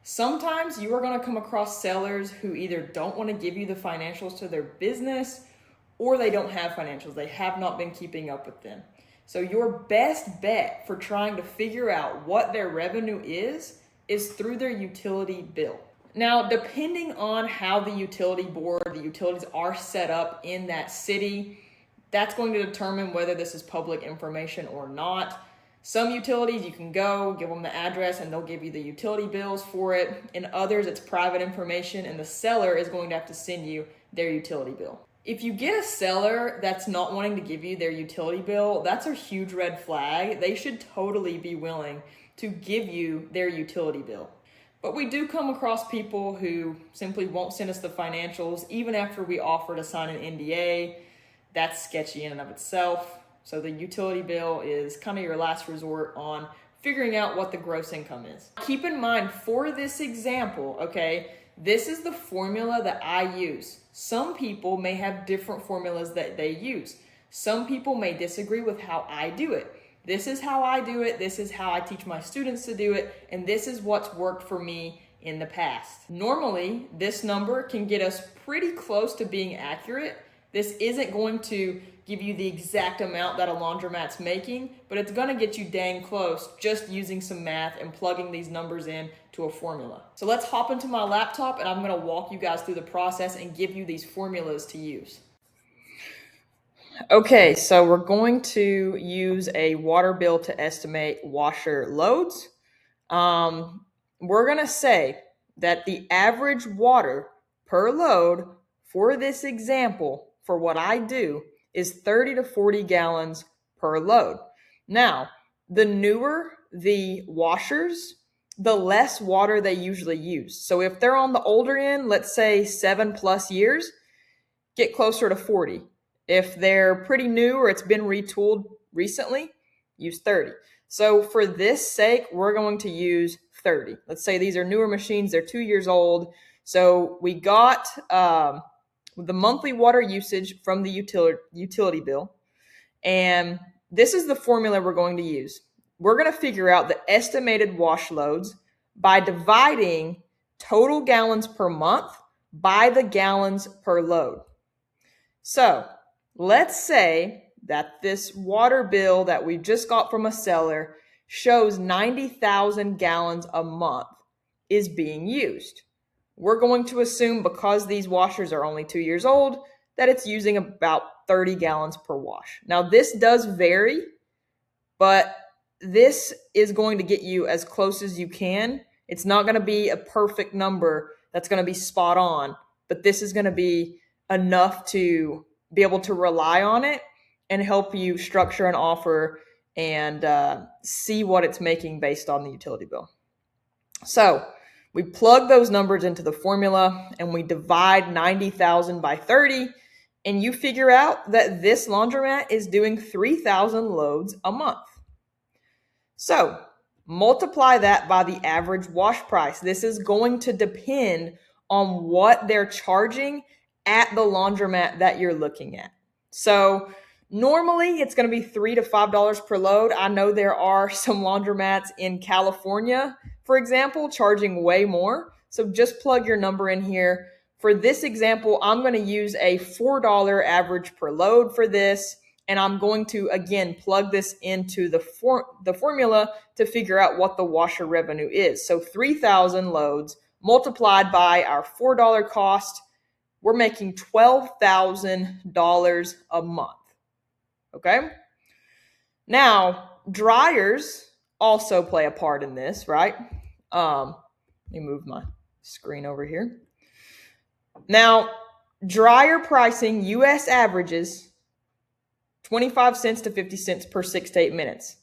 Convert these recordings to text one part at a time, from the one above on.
Sometimes you are going to come across sellers who either don't want to give you the financials to their business or they don't have financials. They have not been keeping up with them. So your best bet for trying to figure out what their revenue is through their utility bill. Now, depending on how the utilities are set up in that city, that's going to determine whether this is public information or not. Some utilities, you can go, give them the address, and they'll give you the utility bills for it. In others, it's private information, and the seller is going to have to send you their utility bill. If you get a seller that's not wanting to give you their utility bill, that's a huge red flag. They should totally be willing to give you their utility bill. But we do come across people who simply won't send us the financials, even after we offer to sign an NDA. That's sketchy in and of itself. So the utility bill is kind of your last resort on figuring out what the gross income is. Keep in mind for this example, okay, this is the formula that I use. Some people may have different formulas that they use. Some people may disagree with how I do it. This is how I do it. This is how I teach my students to do it. And this is what's worked for me in the past. Normally, this number can get us pretty close to being accurate. This isn't going to give you the exact amount that a laundromat's making, but it's gonna get you dang close just using some math and plugging these numbers in to a formula. So let's hop into my laptop and I'm gonna walk you guys through the process and give you these formulas to use. Okay, so we're going to use a water bill to estimate washer loads. We're gonna say that the average water per load for this example, for what I do, is 30 to 40 gallons per load. Now, the newer the washers, the less water they usually use. So if they're on the older end, let's say 7+ years, get closer to 40. If they're pretty new or it's been retooled recently, use 30. So for this sake, we're going to use 30. Let's say these are newer machines, they're 2 years old. So we got the monthly water usage from the utility bill. And this is the formula we're going to use. We're going to figure out the estimated wash loads by dividing total gallons per month by the gallons per load. So let's say that this water bill that we just got from a seller shows 90,000 gallons a month is being used. We're going to assume, because these washers are only 2 years old, that it's using about 30 gallons per wash. Now, this does vary, but this is going to get you as close as you can. It's not going to be a perfect number that's going to be spot on, but this is going to be enough to be able to rely on it and help you structure an offer and see what it's making based on the utility bill. So we plug those numbers into the formula and we divide 90,000 by 30, and you figure out that this laundromat is doing 3,000 loads a month. So multiply that by the average wash price. This is going to depend on what they're charging at the laundromat that you're looking at. So normally it's going to be $3 to $5 per load. I know there are some laundromats in California, for example, charging way more. So just plug your number in here. For this example, I'm going to use a $4 average per load for this. And I'm going to, again, plug this into the formula to figure out what the washer revenue is. So 3,000 loads multiplied by our $4 cost, we're making $12,000 a month. Okay? Now, dryers also play a part in this, right? Let me move my screen over here. Now, dryer pricing, US averages 25 cents to 50 cents per 6 to 8 minutes.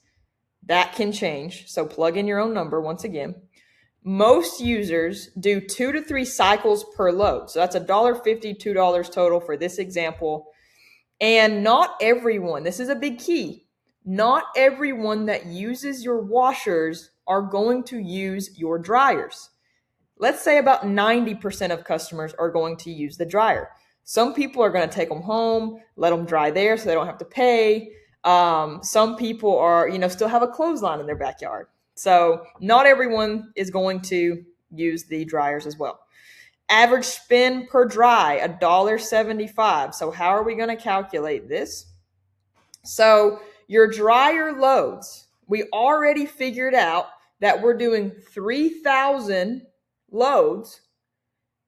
That can change, so plug in your own number once again. Most users do 2 to 3 cycles per load. So that's $1.50, $2 total for this example. And not everyone, this is a big key, not everyone that uses your washers are going to use your dryers. Let's say about 90% of customers are going to use the dryer. Some people are going to take them home, let them dry there so they don't have to pay. Some people are, still have a clothesline in their backyard. So not everyone is going to use the dryers as well. Average spend per dry, $1.75. So how are we going to calculate this? So your dryer loads, we already figured out that we're doing 3,000 loads.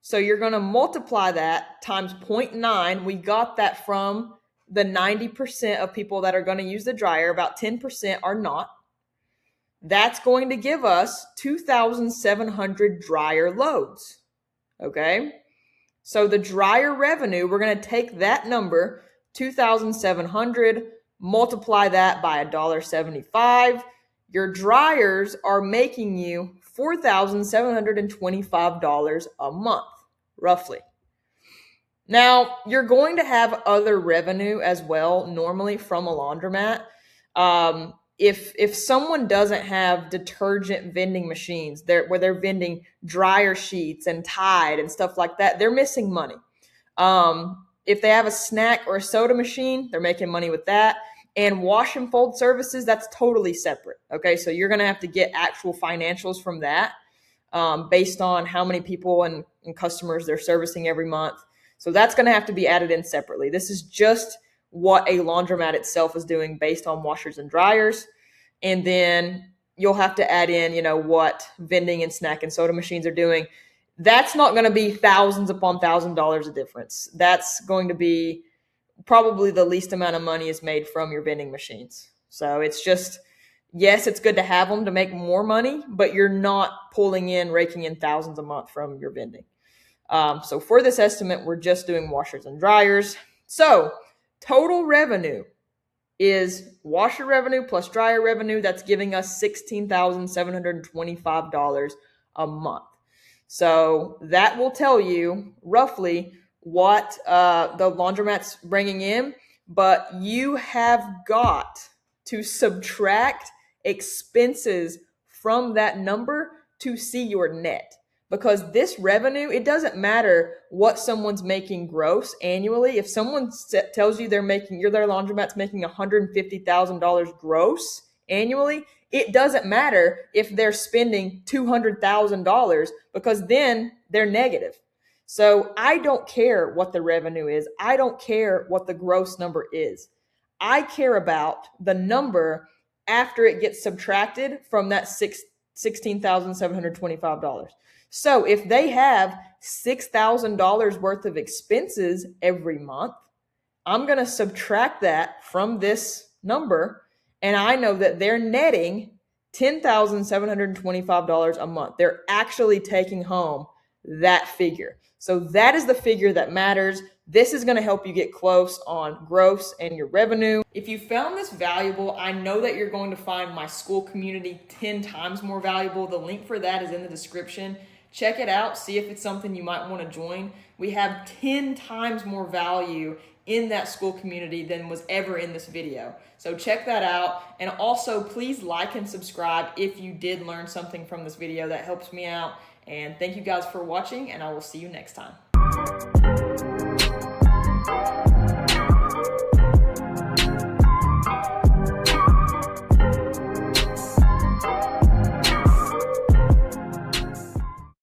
So you're going to multiply that times 0.9. We got that from the 90% of people that are going to use the dryer. About 10% are not. That's going to give us 2,700 dryer loads. Okay? So the dryer revenue, we're going to take that number, 2,700, multiply that by $1.75. Your dryers are making you $4,725 a month, roughly. Now, you're going to have other revenue as well, normally from a laundromat. If someone doesn't have detergent vending machines where they're vending dryer sheets and Tide and stuff like that, they're missing money. If they have a snack or a soda machine, they're making money with that. And wash and fold services, that's totally separate. Okay, so you're going to have to get actual financials from that based on how many people and customers they're servicing every month. So that's going to have to be added in separately. This is just what a laundromat itself is doing based on washers and dryers. And then you'll have to add in, what vending and snack and soda machines are doing. That's not going to be thousands upon $1,000 of difference. That's going to be probably the least amount of money is made from your vending machines. So it's just, yes, it's good to have them to make more money, but you're not raking in thousands a month from your vending. So for this estimate, we're just doing washers and dryers. So total revenue is washer revenue plus dryer revenue. That's giving us $16,725 a month. So that will tell you roughly what the laundromat's bringing in, but you have got to subtract expenses from that number to see your net. Because this revenue, it doesn't matter what someone's making gross annually. If someone tells you their laundromat's making $150,000 gross annually, it doesn't matter if they're spending $200,000 because then they're negative. So I don't care what the revenue is. I don't care what the gross number is. I care about the number after it gets subtracted from that $16,725. So if they have $6,000 worth of expenses every month, I'm going to subtract that from this number, and I know that they're netting $10,725 a month. They're actually taking home that figure. So that is the figure that matters. This is going to help you get close on gross and your revenue. If you found this valuable, I know that you're going to find my school community 10 times more valuable. The link for that is in the description. Check it out. See if it's something you might want to join. We have 10 times more value in that school community than was ever in this video. So check that out. And also, please like and subscribe if you did learn something from this video. That helps me out. And thank you guys for watching, and I will see you next time.